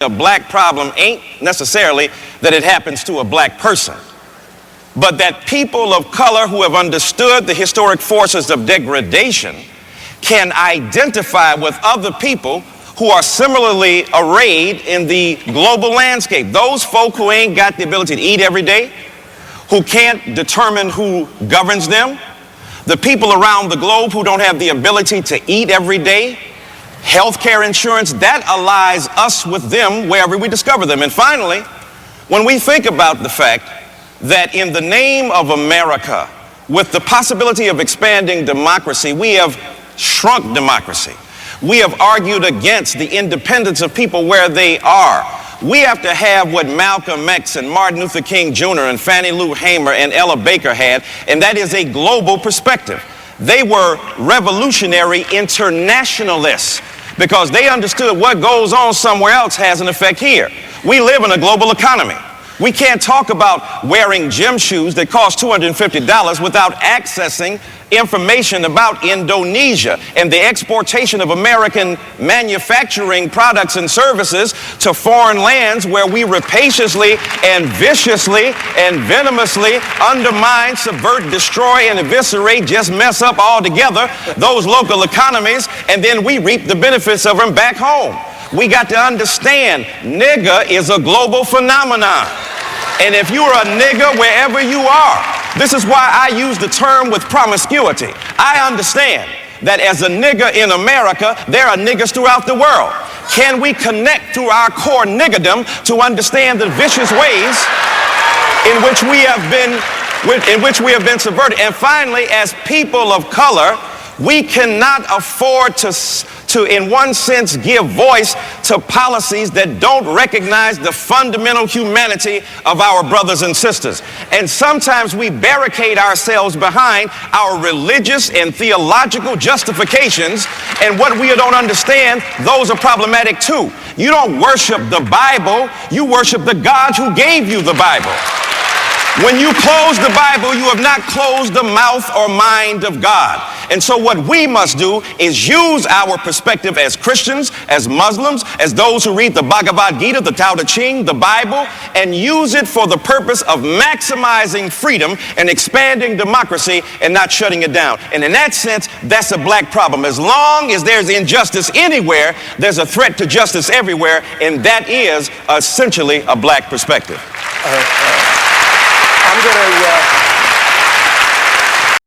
A black problem ain't necessarily that it happens to a black person, but that people of color who have understood the historic forces of degradation can identify with other people who are similarly arrayed in the global landscape. Those folk who ain't got the ability to eat every day, who can't determine who governs them, the people around the globe who don't have the ability to eat every day, healthcare insurance, that allies us with them wherever we discover them. And finally, when we think about the fact that in the name of America, with the possibility of expanding democracy, we have shrunk democracy. We have argued against the independence of people where they are. We have to have what Malcolm X and Martin Luther King Jr. and Fannie Lou Hamer and Ella Baker had, and that is a global perspective. They were revolutionary internationalists because they understood what goes on somewhere else has an effect here. We live in a global economy. We can't talk about wearing gym shoes that cost $250 without accessing information about Indonesia and the exportation of American manufacturing products and services to foreign lands where we rapaciously and viciously and venomously undermine, subvert, destroy, and eviscerate, just mess up altogether those local economies, and then we reap the benefits of them back home. We got to understand, nigger is a global phenomenon. And if you're a nigger wherever you are, this is why I use the term with promiscuity. I understand that as a nigger in America, there are niggers throughout the world. Can we connect through our core niggerdom to understand the vicious ways in which we have been subverted? And finally, as people of color, we cannot afford to, in one sense, give voice to policies that don't recognize the fundamental humanity of our brothers and sisters. And sometimes we barricade ourselves behind our religious and theological justifications, and what we don't understand, those are problematic too. You don't worship the Bible, you worship the God who gave you the Bible. When you close the Bible, you have not closed the mouth or mind of God. And so what we must do is use our perspective as Christians, as Muslims, as those who read the Bhagavad Gita, the Tao Te Ching, the Bible, and use it for the purpose of maximizing freedom and expanding democracy and not shutting it down. And in that sense, that's a black problem. As long as there's injustice anywhere, there's a threat to justice everywhere, and that is essentially a black perspective. I'm going to